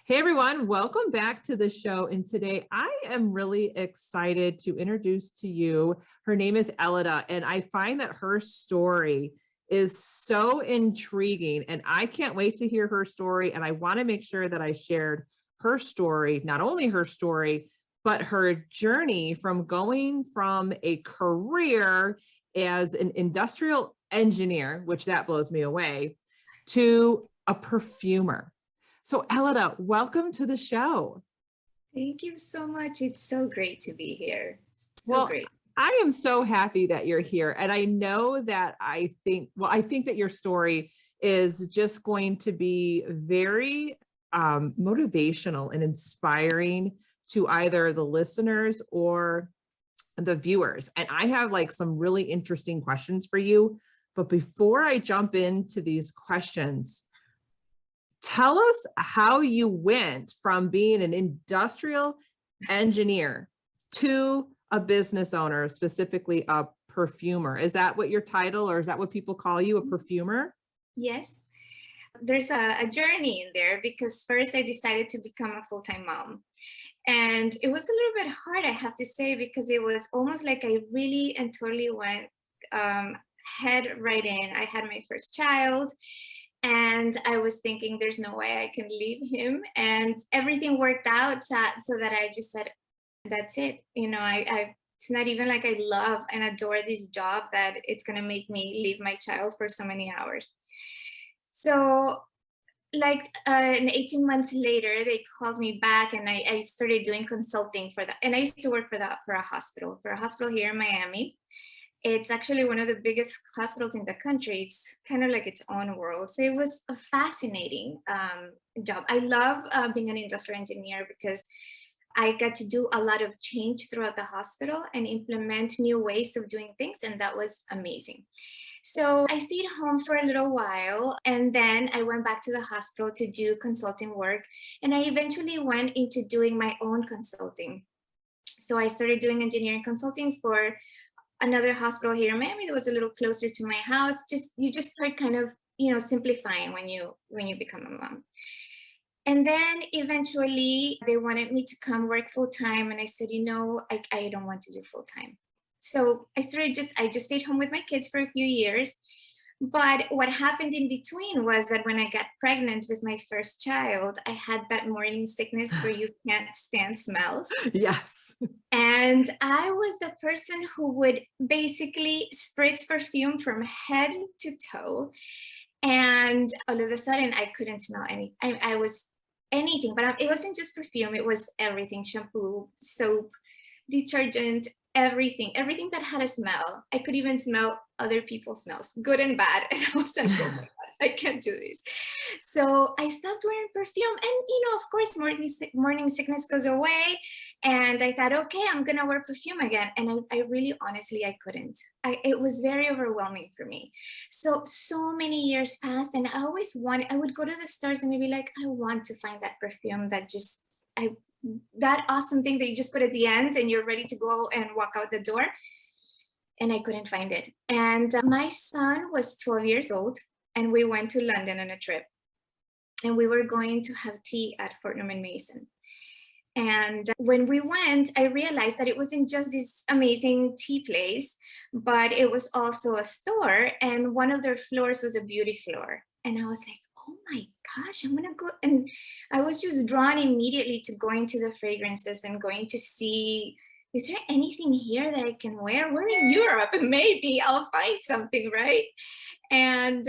Hey everyone, welcome back to the show. And today I am really excited to introduce to you, her name is Helida, and I find that her story is so intriguing and I can't wait to hear her story. And I want to make sure that I shared her story, not only her story, but her journey from going from a career as an industrial engineer, which that blows me away, to a perfumer. So Helida, welcome to the show. Thank you so much. It's so great to be here. So Well, great. I am so happy that you're here. And I know that I think that your story is just going to be very motivational and inspiring to either the listeners or the viewers. And I have like some really interesting questions for you. But before I jump into these questions, tell us how you went from being an industrial engineer to a business owner, specifically a perfumer. Is that what your title, or is that what people call you, a perfumer? Yes, there's a journey in there because first I decided to become a full-time mom. And it was a little bit hard, I have to say, because it was almost like I really and totally went head right in. I had my first child. And I was thinking, there's no way I can leave him. And everything worked out so that I just said, that's it. It's not even like I love and adore this job that it's going to make me leave my child for so many hours. So and 18 months later, they called me back and I started doing consulting for that. And I used to work for a hospital here in Miami. It's actually one of the biggest hospitals in the country. It's kind of like its own world. So it was a fascinating job. I love being an industrial engineer because I got to do a lot of change throughout the hospital and implement new ways of doing things. And that was amazing. So I stayed home for a little while and then I went back to the hospital to do consulting work. And I eventually went into doing my own consulting. So I started doing engineering consulting for another hospital here in Miami that was a little closer to my house. You just start kind of, simplifying when you become a mom. And then eventually they wanted me to come work full time. And I said, I don't want to do full time. So I just stayed home with my kids for a few years. But what happened in between was that when I got pregnant with my first child, I had that morning sickness where you can't stand smells. Yes. And I was the person who would basically spritz perfume from head to toe. And all of a sudden, I couldn't smell anything. I was anything, but it wasn't just perfume. It was everything: shampoo, soap, detergent, everything that had a smell. I could even smell other people's smells, good and bad. And I was like, oh my God, I can't do this. So I stopped wearing perfume. And, of course, morning sickness goes away. And I thought, okay, I'm going to wear perfume again. And I really, honestly, I couldn't. It was very overwhelming for me. So many years passed. And I would go to the stores and I'd be like, I want to find that perfume that awesome thing that you just put at the end and you're ready to go and walk out the door. And I couldn't find it. And my son was 12 years old and we went to London on a trip. And we were going to have tea at Fortnum and Mason. And when we went, I realized that it wasn't just this amazing tea place, but it was also a store. And one of their floors was a beauty floor. And I was like, oh my gosh, I'm going to go. And I was just drawn immediately to going to the fragrances and going to see, is there anything here that I can wear? We're in Europe and maybe I'll find something, right? And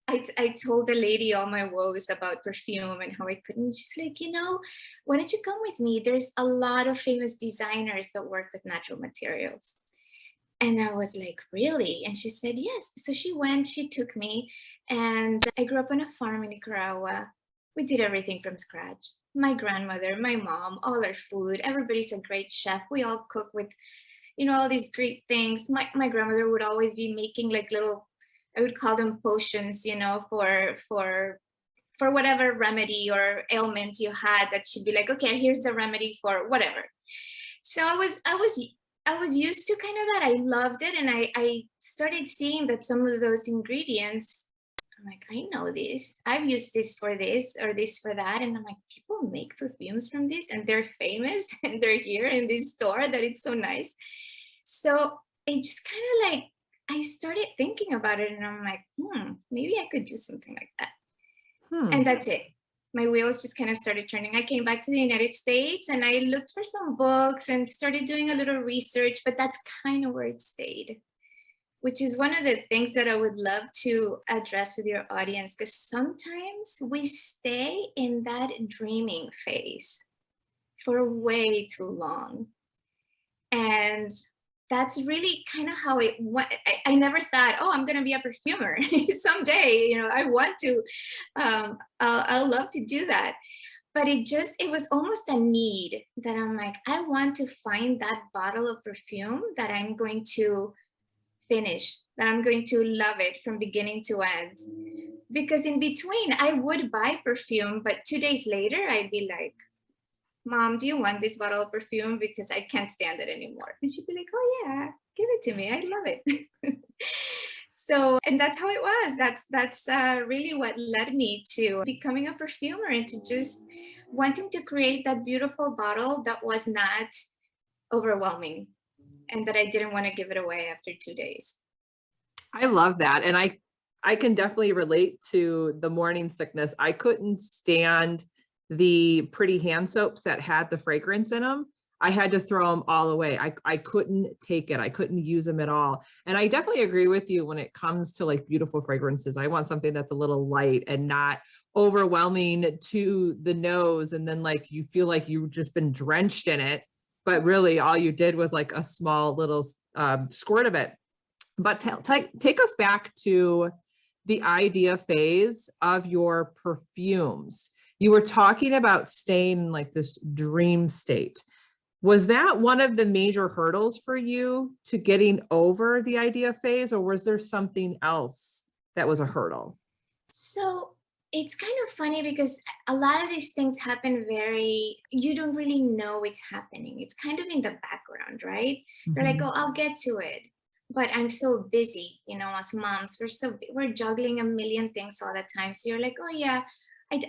I told the lady all my woes about perfume and how I couldn't. She's like, why don't you come with me? There's a lot of famous designers that work with natural materials. And I was like, really? And she said, yes. So she took me, and I grew up on a farm in Nicaragua. We did everything from scratch. My grandmother, my mom, all our food. Everybody's a great chef. We all cook with, all these great things. My grandmother would always be making like little, I would call them potions, for whatever remedy or ailment you had, that she'd be like, okay, here's the remedy for whatever. So I was used to kind of that. I loved it. And I started seeing that some of those ingredients like, I know this. I've used this for this or this for that. And I'm like, people make perfumes from this and they're famous and they're here in this store that it's so nice. So it just kind of like, I started thinking about it and I'm like, maybe I could do something like that. Hmm. And that's it. My wheels just kind of started turning. I came back to the United States and I looked for some books and started doing a little research, but that's kind of where it stayed, which is one of the things that I would love to address with your audience, because sometimes we stay in that dreaming phase for way too long. And that's really kind of how it went. I never thought, oh, I'm going to be a perfumer someday. I want to, I'll love to do that. But it was almost a need that I'm like, I want to find that bottle of perfume that I'm going to finish, that I'm going to love it from beginning to end. Because in between, I would buy perfume, but 2 days later, I'd be like, Mom, do you want this bottle of perfume? Because I can't stand it anymore. And she'd be like, oh yeah, give it to me. I love it. So, and that's how it was. That's really what led me to becoming a perfumer and to just wanting to create that beautiful bottle that was not overwhelming and that I didn't want to give it away after 2 days. I love that. And I can definitely relate to the morning sickness. I couldn't stand the pretty hand soaps that had the fragrance in them. I had to throw them all away. I couldn't take it. I couldn't use them at all. And I definitely agree with you when it comes to like beautiful fragrances. I want something that's a little light and not overwhelming to the nose. And then like you feel like you've just been drenched in it, but really all you did was like a small little squirt of it. But take us back to the idea phase of your perfumes. You were talking about staying in like this dream state. Was that one of the major hurdles for you to getting over the idea phase, or was there something else that was a hurdle? So it's kind of funny because a lot of these things happen you don't really know it's happening. It's kind of in the background, right? You're like, Mhm. oh, I'll get to it. But I'm so busy, as moms, we're juggling a million things all the time. So you're like, oh yeah,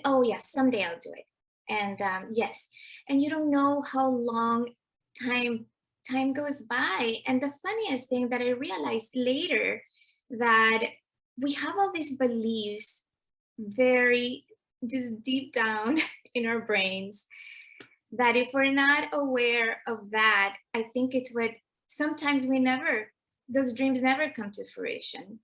oh yeah, someday I'll do it. And yes, and you don't know how long time time goes by. And the funniest thing that I realized later, that we have all these beliefs very just deep down in our brains, that if we're not aware of that, I think it's what sometimes those dreams never come to fruition.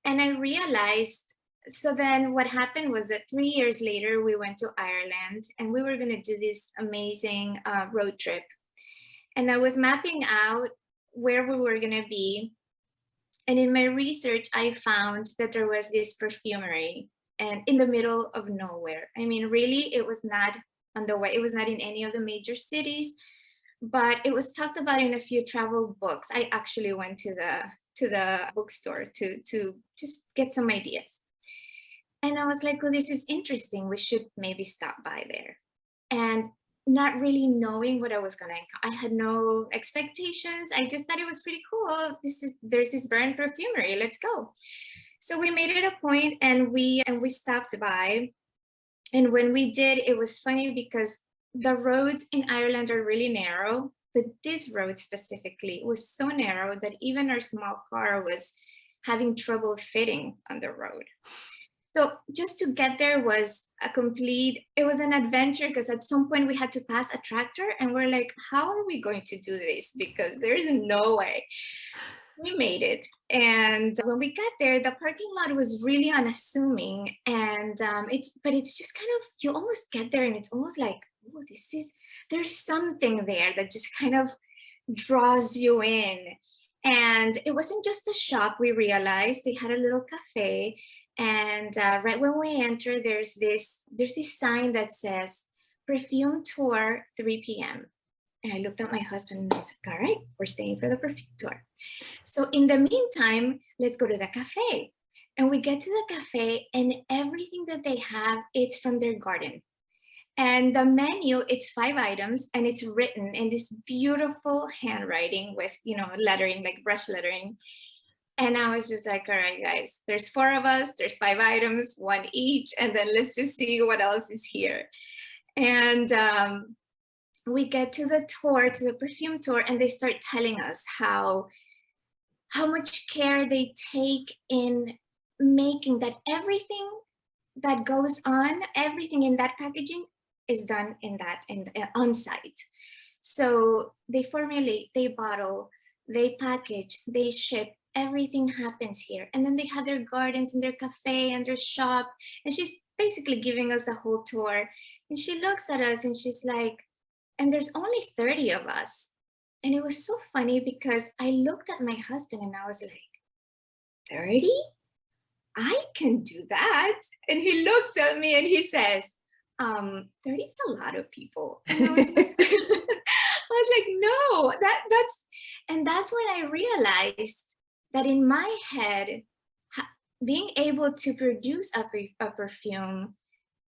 And I realized, so then what happened was that 3 years later, we went to Ireland and we were going to do this amazing road trip. And I was mapping out where we were going to be. And in my research, I found that there was this perfumery and in the middle of nowhere. I mean, really, it was not on the way, it was not in any of the major cities, but it was talked about in a few travel books. I actually went to the bookstore to just get some ideas. And I was like, oh, this is interesting. We should maybe stop by there. And not really knowing what I was gonna encounter. I had no expectations. I just thought it was pretty cool. Oh, there's this brand perfumery. Let's go. So we made it a point and we stopped by. And when we did, it was funny because the roads in Ireland are really narrow, but this road specifically was so narrow that even our small car was having trouble fitting on the road. So just to get there was it was an adventure, because at some point we had to pass a tractor and we're like, how are we going to do this? Because there is no way. We made it. And when we got there, the parking lot was really unassuming. And it's just kind of, you almost get there and it's almost like, oh, there's something there that just kind of draws you in. And it wasn't just a shop, we realized. They had a little cafe. And right when we enter, there's this sign that says Perfume Tour 3 p.m. And I looked at my husband and I was like, all right, we're staying for the perfume tour. So in the meantime, let's go to the cafe. And we get to the cafe and everything that they have, it's from their garden. And the menu, it's 5 items and it's written in this beautiful handwriting with, lettering, like brush lettering. And I was just like, all right, guys, there's 4 of us, there's 5 items, one each, and then let's just see what else is here. And we get to the tour, to the perfume tour, and they start telling us how much care they take in making that everything that goes on, everything in that packaging is done on site. So they formulate, they bottle, they package, they ship, everything happens here. And then they have their gardens and their cafe and their shop. And she's basically giving us a whole tour. And she looks at us and she's like, and there's only 30 of us. And it was so funny because I looked at my husband and I was like, 30? I can do that. And he looks at me and he says, 30 is a lot of people. And I was like, I was like, no, that's when I realized that in my head, being able to produce a perfume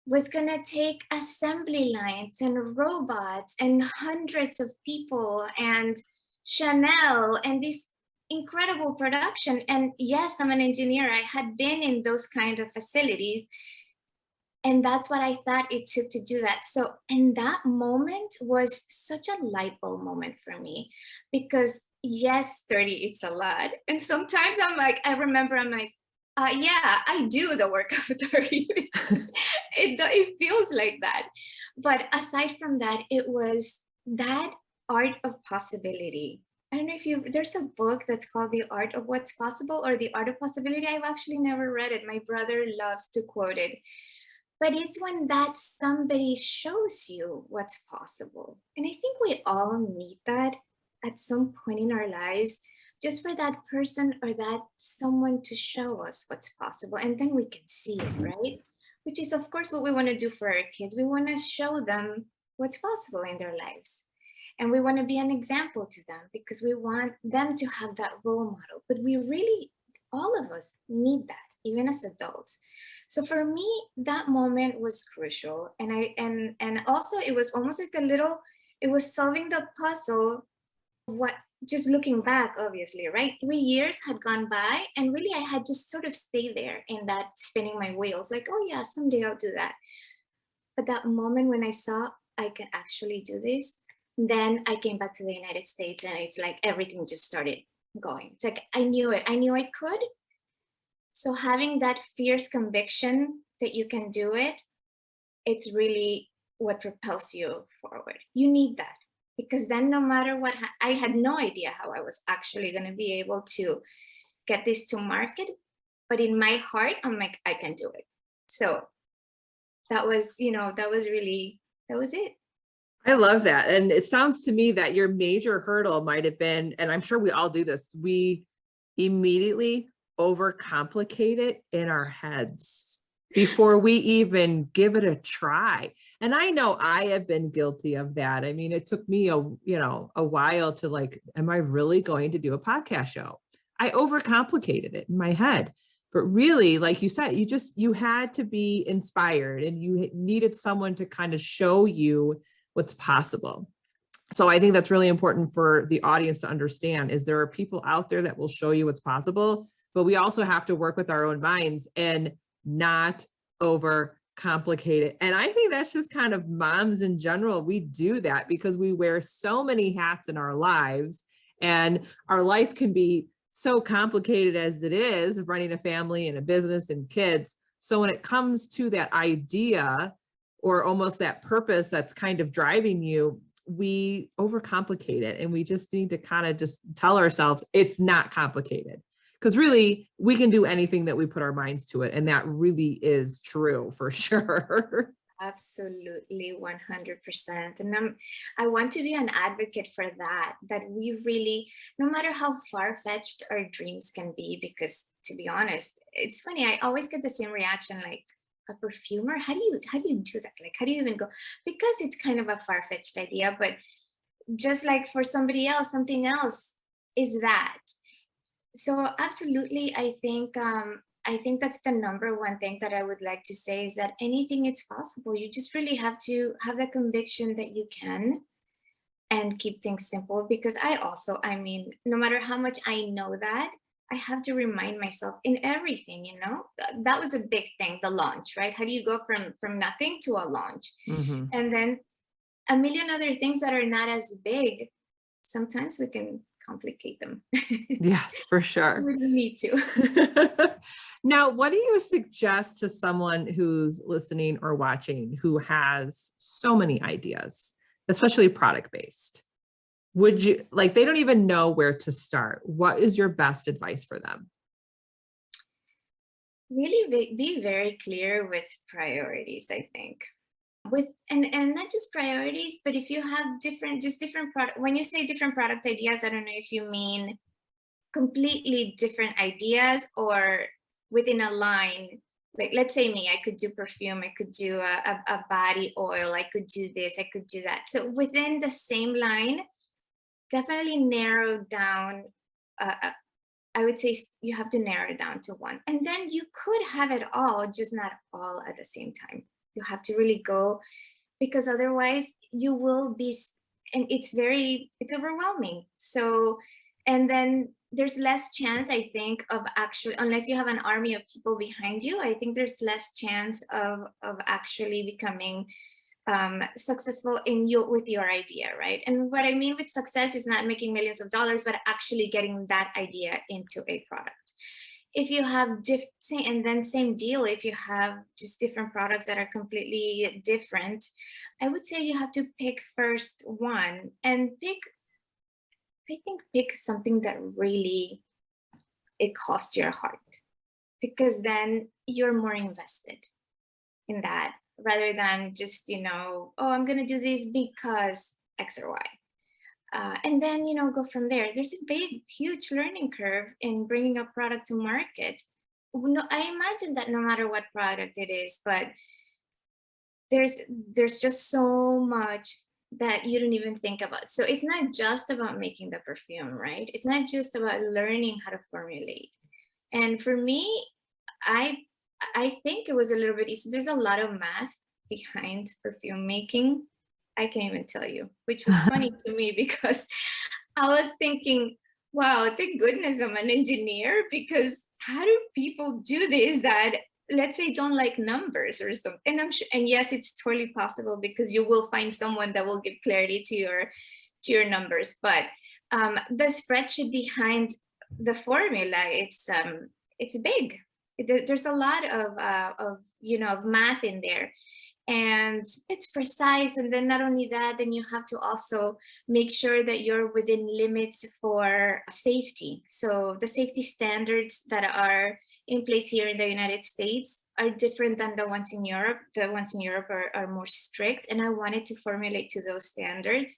was gonna take assembly lines and robots and hundreds of people and Chanel and this incredible production. And yes, I'm an engineer. I had been in those kind of facilities. And that's what I thought it took to do that. So, and that moment was such a light bulb moment for me because yes, 30, it's a lot. And sometimes I'm like, I'm like, yeah, I do the work of 30 because it feels like that. But aside from that, it was that art of possibility. I don't know if there's a book that's called The Art of What's Possible or The Art of Possibility. I've actually never read it. My brother loves to quote it. But it's when that somebody shows you what's possible. And I think we all need that at some point in our lives, just for that person or that someone to show us what's possible. And then we can see it, right? Which is, of course, what we want to do for our kids. We want to show them what's possible in their lives. And we want to be an example to them because we want them to have that role model. But we really, all of us need that, even as adults. So for me, that moment was crucial. And also it was almost like it was solving the puzzle. What, just looking back, obviously, right? 3 years had gone by and really I had just sort of stayed there in that spinning my wheels, like, oh yeah, someday I'll do that. But that moment when I saw I can actually do this, then I came back to the United States and it's like everything just started going. It's like I knew it. I knew I could. So having that fierce conviction that you can do it, it's really what propels you forward. You need that because then no matter what, I had no idea how I was actually going to be able to get this to market. But in my heart, I'm like, I can do it. So that was, that was it. I love that. And it sounds to me that your major hurdle might have been, and I'm sure we all do this, we immediately overcomplicate it in our heads before we even give it a try. And I know I have been guilty of that. I mean, it took me a while to like, am I really going to do a podcast show? I overcomplicated it in my head. But really, like you said, you had to be inspired and you needed someone to kind of show you what's possible. So I think that's really important for the audience to understand is there are people out there that will show you what's possible, but we also have to work with our own minds and not overcomplicate it. And I think that's just kind of moms in general. We do that because we wear so many hats in our lives and our life can be so complicated as it is running a family and a business and kids. So when it comes to that idea or almost that purpose that's kind of driving you, we overcomplicate it. And we just need to kind of just tell ourselves it's not complicated. Because really, we can do anything that we put our minds to it. And that really is true for sure. Absolutely, 100%. And I want to be an advocate for that we really, no matter how far-fetched our dreams can be, because to be honest, it's funny, I always get the same reaction, like, a perfumer? How do you do that? Like, how do you even go? Because it's kind of a far-fetched idea, but just like for somebody else, something else is that. So absolutely, I think that's the number one thing that I would like to say is that anything is possible. You just really have to have the conviction that you can and keep things simple because I mean, no matter how much I know that, I have to remind myself in everything, that was a big thing, the launch, right? How do you go from nothing to a launch? Mhm. And then a million other things that are not as big, sometimes we can complicate them. Yes, for sure. We don't need to. Now, what do you suggest to someone who's listening or watching who has so many ideas, especially product based? Would you like, they don't even know where to start? What is your best advice for them? Really be very clear with priorities, I think. With and not just priorities, but if you have different product, when you say different product ideas, I don't know if you mean completely different ideas or within a line. Like, let's say me, I could do perfume, I could do a body oil, I could do this, I could do that. So within the same line, definitely narrow down. I would say you have to narrow it down to one, and then you could have it all, just not all at the same time. You have to really go, because otherwise you will be and it's overwhelming. So, and then there's less chance, I think, of actually, unless you have an army of people behind you, I think there's less chance of actually becoming successful in with your idea, right? And what I mean with success is not making millions of dollars, but actually getting that idea into a product. If you have and then same deal, if you have just different products that are completely different, I would say you have to pick first one and pick something that really it costs your heart, because then you're more invested in that rather than just, oh, I'm going to do this because X or Y. And then, go from there. There's a big, huge learning curve in bringing a product to market. No, I imagine that no matter what product it is, but there's just so much that you don't even think about. So it's not just about making the perfume, right? It's not just about learning how to formulate. And for me, I I think it was a little bit easy. There's a lot of math behind perfume making. I can't even tell you, which was funny to me because I was thinking, wow, thank goodness I'm an engineer, because how do people do this that, let's say, don't like numbers or something? And I'm sure, and yes, it's totally possible because you will find someone that will give clarity to your numbers. But the spreadsheet behind the formula, it's big. There's a lot of math in there, and it's precise. And then not only that, then you have to also make sure that you're within limits for safety. So the safety standards that are in place here in the United States are different than the ones in Europe. The ones in Europe are more strict, and I wanted to formulate to those standards.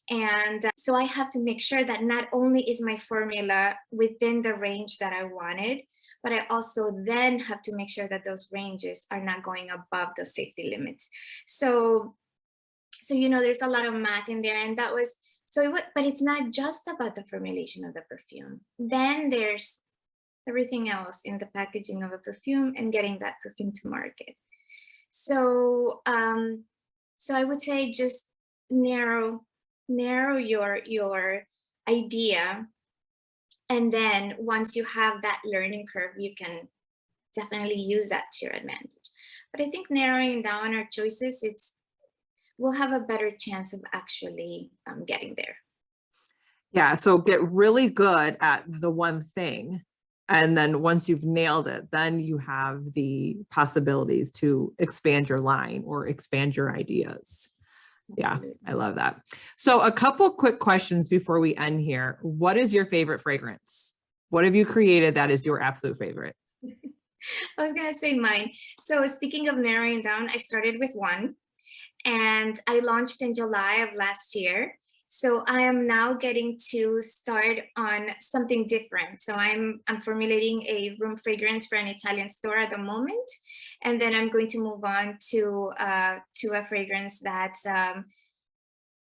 And so I have to make sure that not only is my formula within the range that I wanted, but I also then have to make sure that those ranges are not going above those safety limits. So there's a lot of math in there, and that was but it's not just about the formulation of the perfume. Then there's everything else in the packaging of a perfume and getting that perfume to market. So I would say just narrow your idea, and then once you have that learning curve, you can definitely use that to your advantage. But I think narrowing down our choices, we'll have a better chance of actually getting there. Yeah. So get really good at the one thing. And then once you've nailed it, then you have the possibilities to expand your line or expand your ideas. Absolutely. Yeah, I love that. So a couple quick questions before we end here. What is your favorite fragrance? What have you created that is your absolute favorite? I was gonna say mine. So speaking of narrowing down, I started with one, and I launched in July of last year. So I am now getting to start on something different. So I'm formulating a room fragrance for an Italian store at the moment, and then I'm going to move on to a fragrance that's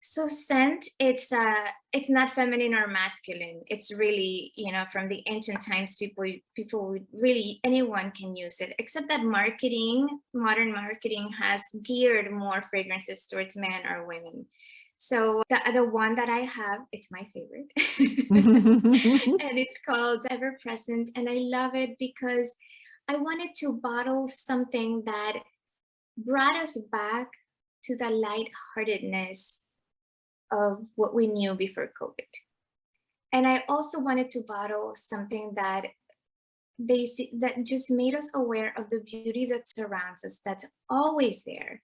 so scent. It's not feminine or masculine. It's really, from the ancient times, people would really, anyone can use it, except that modern marketing has geared more fragrances towards men or women. So the one that I have, it's my favorite. And it's called Ever Present. And I love it because I wanted to bottle something that brought us back to the lightheartedness of what we knew before COVID. And I also wanted to bottle something that that just made us aware of the beauty that surrounds us, that's always there.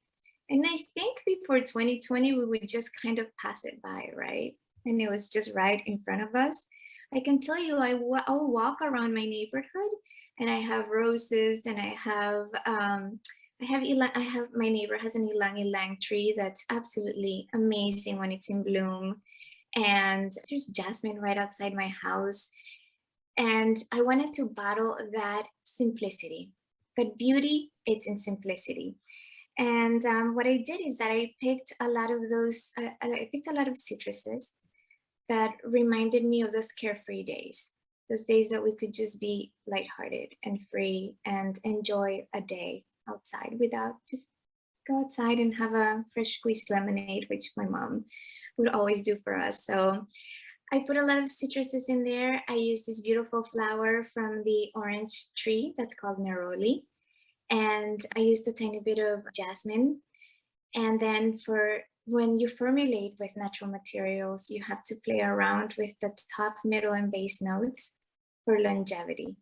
And I think before 2020, we would just kind of pass it by, right? And it was just right in front of us. I can tell you, I'll walk around my neighborhood and I have roses and I have my neighbor has an ylang ylang tree that's absolutely amazing when it's in bloom. And there's jasmine right outside my house. And I wanted to bottle that simplicity, that beauty, it's in simplicity. And what I did is that I picked a lot of those, I picked a lot of citruses that reminded me of those carefree days, those days that we could just be lighthearted and free and enjoy a day outside without just go outside and have a fresh squeezed lemonade, which my mom would always do for us. So I put a lot of citruses in there. I used this beautiful flower from the orange tree that's called neroli. And I used a tiny bit of jasmine. And then for when you formulate with natural materials, you have to play around with the top, middle, and base notes for longevity.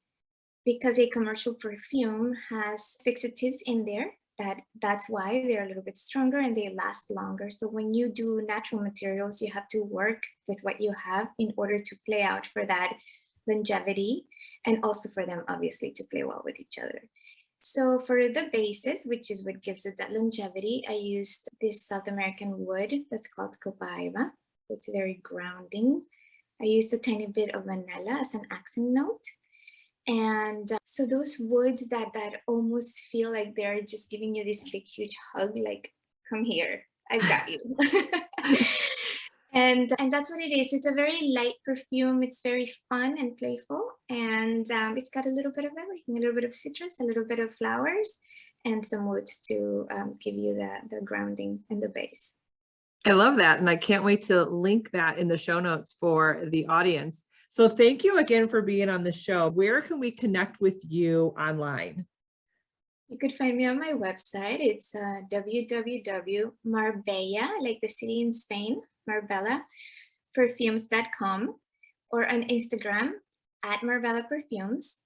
Because a commercial perfume has fixatives in there, that's why they're a little bit stronger and they last longer. So when you do natural materials, you have to work with what you have in order to play out for that longevity and also for them obviously to play well with each other. So for the bases, which is what gives it that longevity, I used this South American wood that's called copaiba. It's very grounding. I used a tiny bit of vanilla as an accent note. And so those woods that almost feel like they're just giving you this big, huge hug, like, come here, I've got you. And that's what it is. It's a very light perfume. It's very fun and playful. And it's got a little bit of everything, a little bit of citrus, a little bit of flowers, and some woods to give you the grounding and the base. I love that. And I can't wait to link that in the show notes for the audience. So thank you again for being on the show. Where can we connect with you online? You could find me on my website. It's www.marbella, like the city in Spain, Marbella, perfumes.com, or on Instagram at Marbella Perfumes.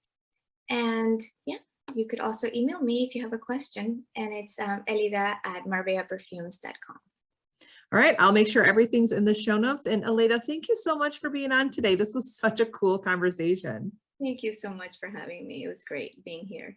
And yeah, you could also email me if you have a question, and it's elida@marbellaperfumes.com. All right, I'll make sure everything's in the show notes. And Helida, thank you so much for being on today. This was such a cool conversation. Thank you so much for having me. It was great being here.